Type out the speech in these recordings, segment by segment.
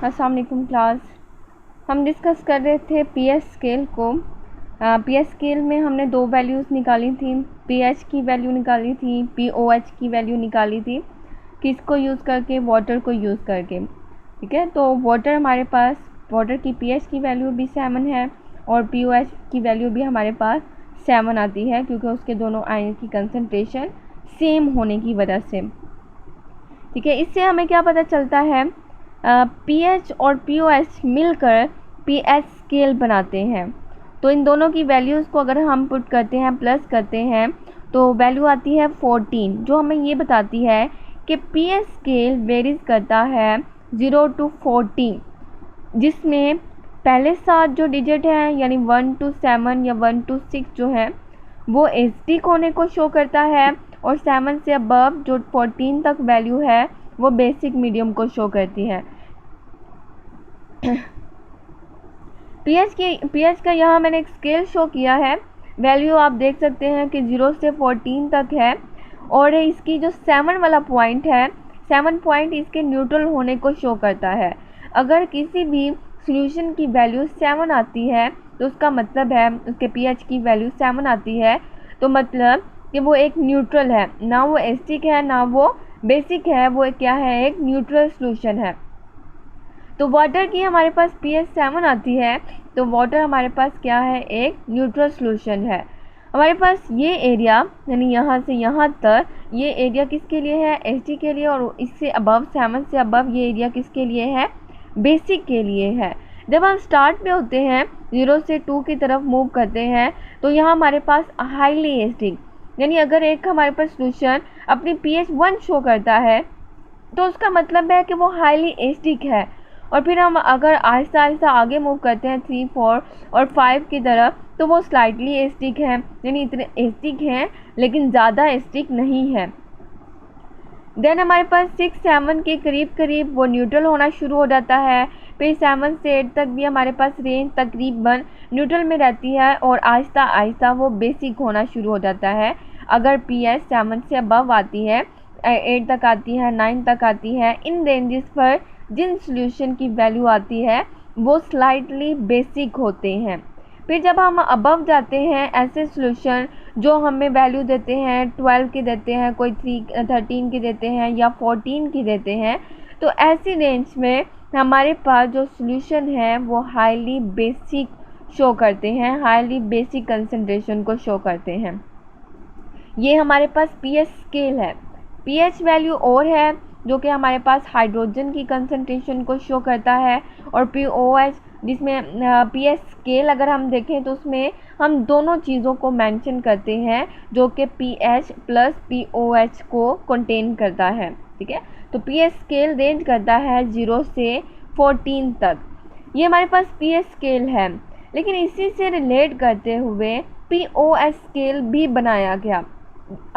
अस्सलाम वालेकुम क्लास। हम डिस्कस कर रहे थे पीएच स्केल को। पीएच स्केल में हमने दो वैल्यूज़ निकाली थी, पीएच की वैल्यू निकाली थी, पीओएच की वैल्यू निकाली थी। किसको यूज़ करके? वाटर को यूज़ करके। ठीक है, तो वाटर हमारे पास, वाटर की पीएच की वैल्यू भी 7 है और पीओएच की वैल्यू भी हमारे पास 7 आती है, क्योंकि उसके दोनों आयन की कंसनट्रेशन सेम होने की वजह से। ठीक है, इससे हमें क्या पता चलता है? पीएच और पीओएच मिलकर पीएच स्केल बनाते हैं। तो इन दोनों की वैल्यूज़ को अगर हम पुट करते हैं, प्लस करते हैं, तो वैल्यू आती है 14, जो हमें ये बताती है कि पीएच स्केल वेरीज करता है 0 to 14, जिसमें पहले 7 जो डिजिट हैं यानी 1 to 7 या 1 to 6 जो है वो एसिडिक होने को शो करता है, और 7 से अबव जो 14 तक वैल्यू है वो बेसिक मीडियम को शो करती है। पीएच का यहाँ मैंने एक स्केल शो किया है। वैल्यू आप देख सकते हैं कि 0 से 14 तक है, और इसकी जो 7 वाला पॉइंट है, 7 पॉइंट इसके न्यूट्रल होने को शो करता है। अगर किसी भी सॉल्यूशन की वैल्यू 7 आती है तो उसका मतलब है, उसके पीएच की वैल्यू 7 आती है तो मतलब कि वो एक न्यूट्रल है, ना वो एसिडिक है ना वो बेसिक है, वो क्या है? एक न्यूट्रल सॉल्यूशन है। तो वाटर की हमारे पास पीएच 7 आती है, तो वाटर हमारे पास क्या है? एक न्यूट्रल सॉल्यूशन है। हमारे पास ये एरिया यानी यहाँ से यहाँ तक ये एरिया किसके लिए है? एसिडिक के लिए, और इससे अबव 7 से अबव ये एरिया किसके लिए है? बेसिक के लिए है। जब हम स्टार्ट पे होते हैं 0 से 2 की तरफ मूव करते हैं तो यहाँ हमारे पास हाईली एसिडिक, यानी अगर एक हमारे पास सॉल्यूशन अपनी पीएच 1 शो करता है तो उसका मतलब है कि वो हाईली एसिडिक है। और फिर हम अगर आहिस्ता आहिस्ता आगे मूव करते हैं 3, 4 और 5 की तरफ तो वो स्लाइटली एसिडिक है, यानी इतने एसिडिक हैं लेकिन ज़्यादा एसिडिक नहीं है। देन हमारे पास 6, 7 के करीब वो न्यूट्रल होना शुरू हो जाता है। फिर 7 से 8 तक भी हमारे पास रेंज तकरीबन न्यूट्रल में रहती है, और आहिस्ता आहिस्ता वो बेसिक होना शुरू हो जाता है। अगर पीएच 7 से अबव आती है, 8 तक आती है, 9 तक आती है, इन रेंजेस पर जिन सॉल्यूशन की वैल्यू आती है वो स्लाइटली बेसिक होते हैं। फिर जब हम अबव जाते हैं, ऐसे सॉल्यूशन जो हमें वैल्यू देते हैं 12 की देते हैं, कोई 13 की देते हैं या 14 की देते हैं, तो ऐसी रेंज में हमारे पास जो सॉल्यूशन है वो हाईली बेसिक शो करते हैं, हाईली बेसिक कंसंट्रेशन को शो करते हैं। ये हमारे पास पीएच स्केल है। पीएच वैल्यू और है जो कि हमारे पास हाइड्रोजन की कंसंट्रेशन को शो करता है, और पीओएच जिसमें पीएच स्केल अगर हम देखें तो उसमें हम दोनों चीज़ों को मेंशन करते हैं जो कि पीएच प्लस पीओएच को कंटेन करता है। ठीक है, तो पीएच स्केल रेंज करता है 0 से 14 तक। ये हमारे पास पीएच स्केल है, लेकिन इसी से रिलेट करते हुए पीओएच स्केल भी बनाया गया।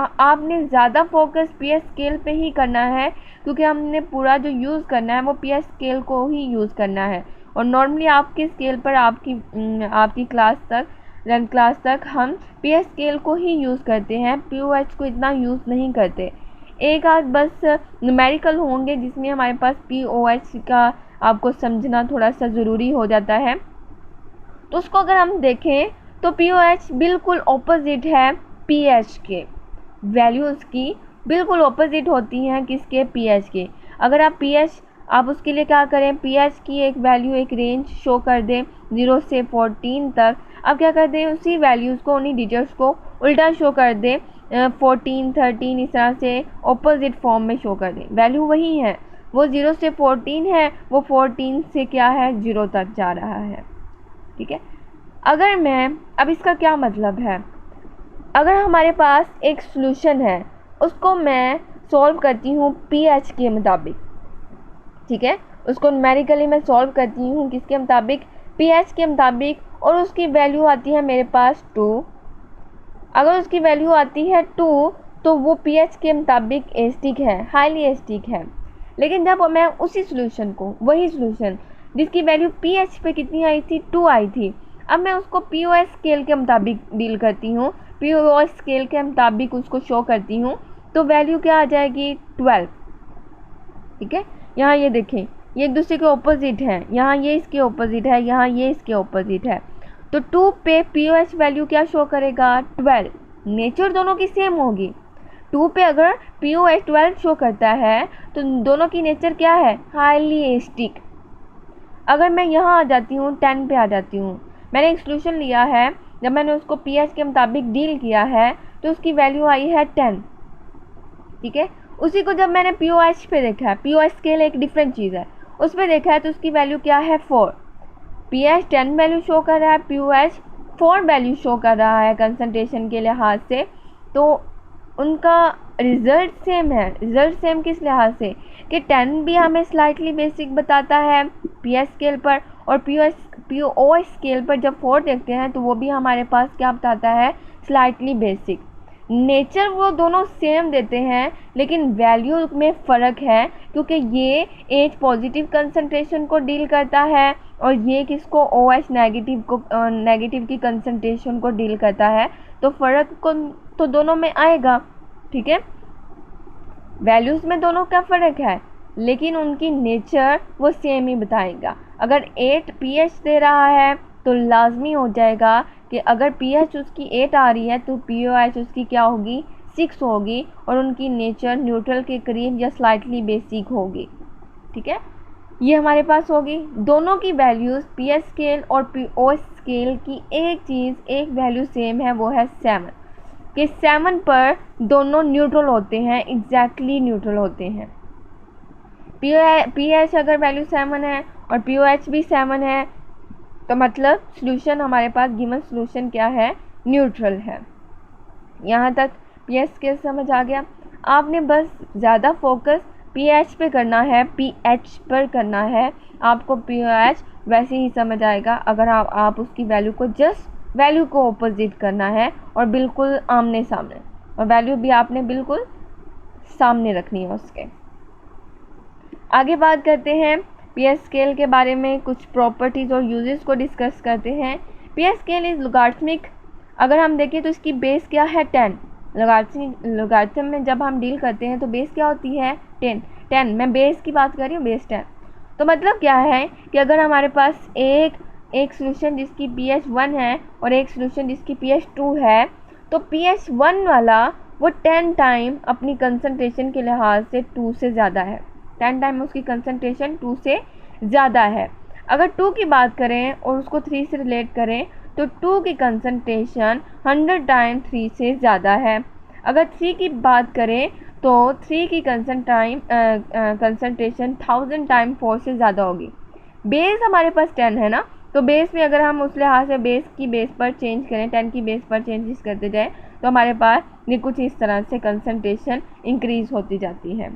आपने ज़्यादा फोकस पीएच स्केल पे ही करना है, क्योंकि हमने पूरा जो यूज़ करना है वो पीएच स्केल को ही यूज़ करना है। और नॉर्मली आपके स्केल पर आपकी क्लास तक 10th क्लास तक हम पीएच स्केल को ही यूज़ करते हैं, पीओएच को इतना यूज़ नहीं करते। एक आध बस न्यूमेरिकल होंगे जिसमें हमारे पास पीओएच का आपको समझना थोड़ा सा ज़रूरी हो जाता है। तो उसको अगर हम देखें तो पीओएच बिल्कुल ऑपोजिट है पीएच के, वैल्यूज़ की बिल्कुल ऑपोजिट होती हैं किसके? पीएच के। अगर आप पीएच आप उसके लिए क्या करें? पीएच की एक वैल्यू, एक रेंज शो कर दें 0 से 14 तक। आप क्या कर दें? उसी वैल्यूज़ को, उन्हीं डिजिट्स को उल्टा शो कर दें, 14, 13 इस तरह से ऑपोजिट फॉर्म में शो कर दें। वैल्यू वही है, वो 0 से 14 है, वो 14 से क्या है? 0 तक जा रहा है। ठीक है, अगर मैं अब इसका क्या मतलब है? अगर हमारे पास एक सॉल्यूशन है, उसको मैं सॉल्व करती हूँ पीएच के मुताबिक। ठीक है, उसको न्यूमेरिकली मैं सॉल्व करती हूँ किसके मुताबिक? पीएच के मुताबिक, और उसकी वैल्यू आती है मेरे पास 2। अगर उसकी वैल्यू आती है 2 तो वो पीएच के मुताबिक एसिडिक है, हाईली एसिडिक है। लेकिन जब मैं उसी सॉल्यूशन को, वही सॉल्यूशन जिसकी वैल्यू पीएच पे कितनी आई थी? 2 आई थी, अब मैं उसको पीओएच स्केल के मुताबिक डील करती हूँ, पीओएच स्केल के मुताबिक उसको शो करती हूँ, तो वैल्यू क्या आ जाएगी? 12। ठीक है, यहाँ ये देखें ये एक दूसरे के ऑपोजिट हैं, यहाँ ये इसके ऑपोजिट है, यहाँ ये इसके ऑपोजिट है। तो 2 पे पीओएच वैल्यू क्या शो करेगा? 12। नेचर दोनों की सेम होगी। 2 पे अगर पीओएच 12 शो करता है तो दोनों की नेचर क्या है? Highly acidic. अगर मैं यहाँ आ जाती हूँ 10 पे आ जाती हूँ, मैंने एक सोल्यूशन लिया है, जब मैंने उसको पीएच के मुताबिक डील किया है तो उसकी वैल्यू आई है 10, ठीक है। उसी को जब मैंने पीओएच पे देखा है, पीओएच स्केल एक डिफरेंट चीज़ है, उस पर देखा है तो उसकी वैल्यू क्या है? 4। पीएच 10 वैल्यू शो कर रहा है, पीओएच 4 वैल्यू शो कर रहा है कंसंट्रेशन के लिहाज से, तो उनका रिज़ल्ट सेम है। रिज़ल्ट सेम किस लिहाज से कि 10 भी हमें स्लाइटली बेसिक बताता है पीएच स्केल पर, और पीओएच स्केल पर जब 4 देखते हैं तो वो भी हमारे पास क्या बताता है? Slightly basic. नेचर वो दोनों सेम देते हैं लेकिन वैल्यू में फ़र्क है, क्योंकि ये एच पॉजिटिव कंसंट्रेशन को डील करता है और ये किसको? OH नेगेटिव को, नेगेटिव की कंसंट्रेशन को डील करता है। तो फ़र्क को तो दोनों में आएगा, ठीक है। वैल्यूज़ में दोनों का फ़र्क है लेकिन उनकी नेचर वो सेम ही बताएगा। अगर 8 पीएच दे रहा है तो लाजमी हो जाएगा कि अगर पीएच उसकी 8 आ रही है तो पीओएच उसकी क्या होगी? 6 होगी, और उनकी नेचर न्यूट्रल के करीब या स्लाइटली बेसिक होगी, ठीक है। ये हमारे पास होगी। दोनों की वैल्यूज़ पीएच स्केल और पीओएच स्केल की एक चीज़, एक वैल्यू सेम है, वो है 7, कि 7 पर दोनों न्यूट्रल होते हैं, एग्जैक्टली न्यूट्रल होते हैं। पीएच अगर वैल्यू 7 है और पीओएच भी 7 है तो मतलब सॉल्यूशन हमारे पास गिवन सॉल्यूशन क्या है? न्यूट्रल है। यहाँ तक पीएच स्केल समझ आ गया। आपने बस ज़्यादा फोकस पीएच पे करना है, पीएच पर करना है, आपको पीओएच वैसे ही समझ आएगा अगर आप उसकी वैल्यू को जस्ट वैल्यू को ऑपोजिट करना है और बिल्कुल आमने सामने, और वैल्यू भी आपने बिल्कुल सामने रखनी है उसके। आगे बात करते हैं पीएच स्केल के बारे में, कुछ प्रॉपर्टीज़ और यूजेस को डिस्कस करते हैं। PH scale is logarithmic. अगर हम देखें तो इसकी बेस क्या है? 10। लॉगरिथम में जब हम डील करते हैं तो बेस क्या होती है? 10। मैं बेस की बात कर रही हूँ, बेस 10। तो मतलब क्या है कि अगर हमारे पास एक सॉल्यूशन जिसकी pH 1 है और एक सॉल्यूशन जिसकी pH 2 है, तो pH 1 वाला वो 10 टाइम अपनी कंसंट्रेशन के लिहाज से 2 से ज़्यादा है, 10 टाइम उसकी कंसंट्रेशन 2 से ज़्यादा है। अगर 2 की बात करें और उसको 3 से रिलेट करें तो 2 की कंसंट्रेशन 100 टाइम 3 से ज़्यादा है। अगर 3 की बात करें तो 3 की कंसंट्रेशन 1000 टाइम 4 से ज़्यादा होगी। बेस हमारे पास 10 है ना, तो बेस में अगर हम उस लिहाज से बेस की बेस पर चेंज करें, 10 की बेस पर चेंजेस करते जाए तो हमारे पास ये कुछ इस तरह से कंसंट्रेशन इंक्रीज़ होती जाती है,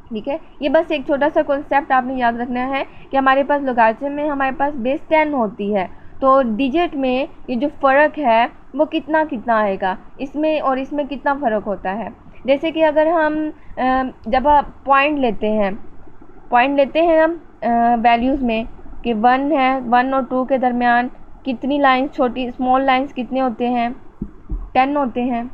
ठीक है। ये बस एक छोटा सा कॉन्सेप्ट आपने याद रखना है कि हमारे पास लॉगरिथम में हमारे पास बेस 10 होती है, तो डिजिट में ये जो फ़र्क है वो कितना आएगा, इसमें और इसमें कितना फ़र्क होता है। जैसे कि अगर हम जब पॉइंट लेते हैं हम वैल्यूज़ में कि 1 है, 1 और 2 के दरमियान कितनी लाइंस, छोटी स्मॉल लाइंस कितने होते हैं? 10 होते हैं,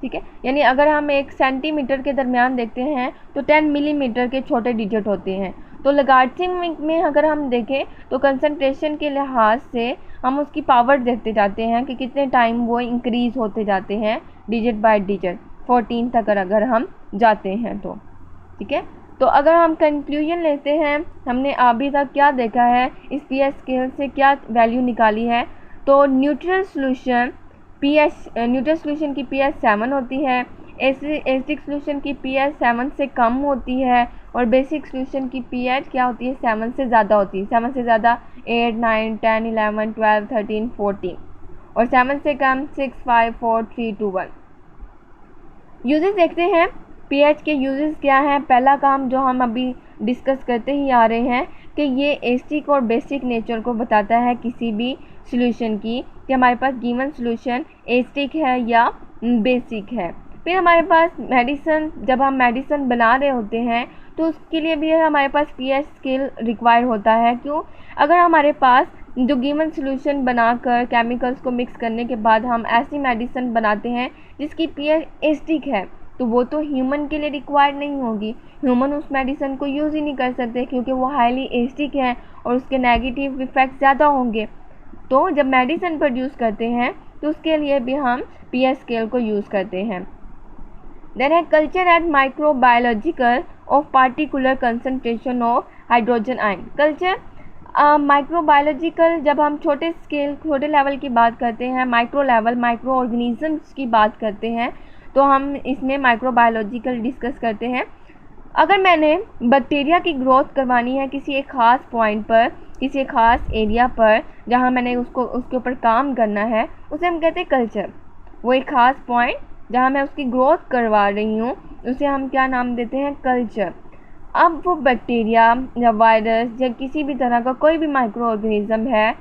ठीक है। यानी अगर हम 1 सेंटीमीटर के दरमियान देखते हैं तो 10 मिलीमीटर के छोटे डिजिट होते हैं। तो लॉगरिथम में अगर हम देखें तो कंसंट्रेशन के लिहाज से हम उसकी पावर देखते जाते हैं कि कितने टाइम वो इंक्रीज़ होते जाते हैं डिजिट बाय डिजिट, 14 तक अगर हम जाते हैं तो, ठीक है। तो अगर हम कंक्लूजन लेते हैं, हमने अभी तक क्या देखा है, इस पीएच स्केल से क्या वैल्यू निकाली है, तो न्यूट्रल सॉल्यूशन की pH 7 होती है, एसिडिक सॉल्यूशन की pH 7 से कम होती है, और बेसिक सॉल्यूशन की pH क्या होती है? 7 से ज़्यादा होती है। 7 से ज़्यादा 8, 9, 10, 11, 12, 13, 14, और 7 से कम 6, 5, 4, 3, 2, 1। यूजेस देखते हैं, pH के यूजेस क्या हैं। पहला काम जो हम अभी डिस्कस करते ही आ रहे हैं कि ये एसिडिक और बेसिक नेचर को बताता है किसी भी सॉल्यूशन की, कि हमारे पास गिवन सॉल्यूशन एसिडिक है या बेसिक है। फिर हमारे पास मेडिसिन, जब हम मेडिसिन बना रहे होते हैं तो उसके लिए भी हमारे पास pH स्केल रिक्वायर होता है। क्यों? अगर हमारे पास जो गिवन सॉल्यूशन बनाकर केमिकल्स को मिक्स करने के बाद हम ऐसी मेडिसिन बनाते हैं जिसकी pH एसिडिक है, तो वो तो ह्यूमन के लिए रिक्वायर्ड नहीं होगी। ह्यूमन उस मेडिसिन को यूज़ ही नहीं कर सकते क्योंकि वो हाईली एसिडिक है और उसके नेगेटिव इफ़ेक्ट ज़्यादा होंगे। तो जब मेडिसिन प्रोड्यूस करते हैं तो उसके लिए भी हम पीएच स्केल को यूज़ करते हैं। देन है culture eight microbiological of particular concentration of hydrogen ion. Culture microbiological, जब हम छोटे लेवल की बात करते हैं, माइक्रो लेवल माइक्रो ऑर्गेनिजम्स की बात करते हैं, तो हम इसमें माइक्रोबायोलॉजिकल डिस्कस करते हैं। अगर मैंने बैक्टीरिया की ग्रोथ करवानी है किसी एक ख़ास पॉइंट पर, किसी एक ख़ास एरिया पर जहाँ मैंने उसके ऊपर काम करना है, उसे हम कहते हैं कल्चर। वो एक ख़ास पॉइंट जहाँ मैं उसकी ग्रोथ करवा रही हूँ, उसे हम क्या नाम देते हैं? कल्चर। अब वो बैक्टीरिया या वायरस या किसी भी तरह का कोई भी माइक्रो ऑर्गेनिज्म है,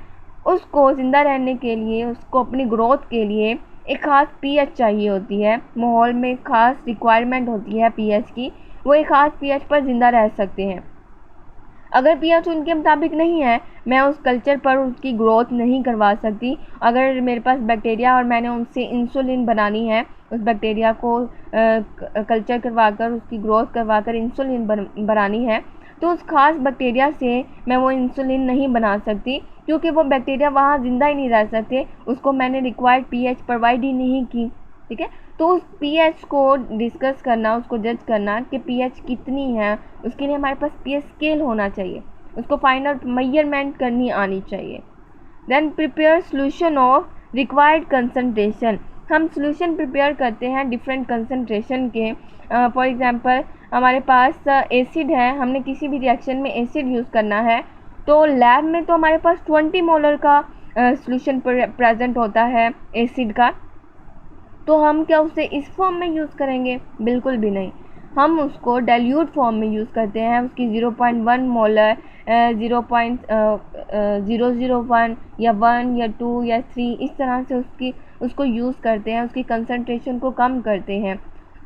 उसको ज़िंदा रहने के लिए, उसको अपनी ग्रोथ के लिए एक ख़ास पीएच चाहिए होती है। माहौल में ख़ास रिक्वायरमेंट होती है पीएच की। वो एक ख़ास पीएच पर ज़िंदा रह सकते हैं। अगर पीएच उनके मुताबिक नहीं है, मैं उस कल्चर पर उसकी ग्रोथ नहीं करवा सकती। अगर मेरे पास बैक्टीरिया और मैंने उनसे इंसुलिन बनानी है, उस बैक्टीरिया को कल्चर करवाकर उसकी ग्रोथ करवाकर इंसुलिन बनानी है, तो उस ख़ास बैक्टीरिया से मैं वो इंसुलिन नहीं बना सकती क्योंकि वो बैक्टीरिया वहाँ ज़िंदा ही नहीं रह सकते। उसको मैंने रिक्वायर्ड पीएच प्रोवाइड ही नहीं की। ठीक है, तो उस पीएच को डिस्कस करना, उसको जज करना कि पीएच कितनी है, उसके लिए हमारे पास पीएच स्केल होना चाहिए। उसको फाइंड आउट मेजरमेंट करनी आनी चाहिए। Then prepare solution of required concentration. हम सॉल्यूशन प्रिपेयर करते हैं डिफरेंट कंसंट्रेशन के। फॉर एग्जांपल हमारे पास एसिड है, हमने किसी भी रिएक्शन में एसिड यूज़ करना है, तो लैब में तो हमारे पास 20 मोलर का सॉल्यूशन प्रेजेंट होता है एसिड का। तो हम क्या उसे इस फॉर्म में यूज़ करेंगे? बिल्कुल भी नहीं। हम उसको डाइल्यूट फॉर्म में यूज़ करते हैं। उसकी 0.1 मोलर, 0.001 या 1 या 2 या 3 इस तरह से उसको यूज़ करते हैं, उसकी कंसंट्रेशन को कम करते हैं।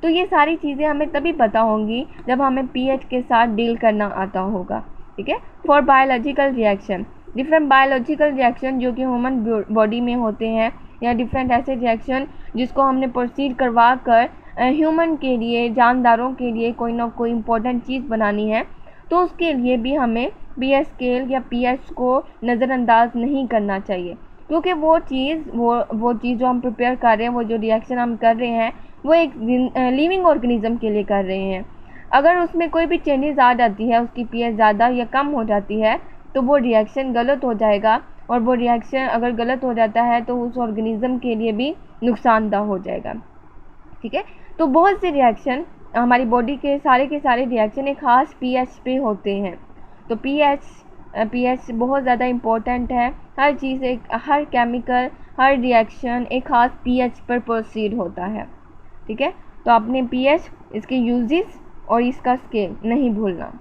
तो ये सारी चीज़ें हमें तभी पता होंगी जब हमें पीएच के साथ डील करना आता होगा। ठीक है। For biological reaction, different biological reaction जो कि ह्यूमन बॉडी में होते हैं, या डिफरेंट ऐसे रिएक्शन जिसको हमने प्रोसीड करवा कर ह्यूमन के लिए, जानदारों के लिए कोई ना कोई इम्पोर्टेंट चीज़ बनानी है, तो उसके लिए भी हमें पीएच स्केल या पीएच को नज़रअंदाज नहीं करना चाहिए क्योंकि वो चीज़ जो हम प्रिपेयर कर रहे हैं, वो जो रिएक्शन हम कर रहे हैं, वो एक लिविंग ऑर्गेनिज्म के लिए कर रहे हैं। अगर उसमें कोई भी चेंजेस आ जाती है, उसकी पीएच ज़्यादा या कम हो जाती है, तो वो रिएक्शन गलत हो जाएगा, और वो रिएक्शन अगर गलत हो जाता है तो उस ऑर्गेनिज्म के लिए भी नुकसानदा हो जाएगा। ठीक है, तो बहुत से रिएक्शन, हमारी बॉडी के सारे रिएक्शन एक ख़ास पीएच पे होते हैं। तो पीएच बहुत ज़्यादा इम्पोर्टेंट है। हर चीज़, हर केमिकल, हर रिएक्शन एक ख़ास पीएच पर प्रोसीड होता है। ठीक है, तो आपने पीएच, इसके यूजेस और इसका स्केल नहीं भूलना।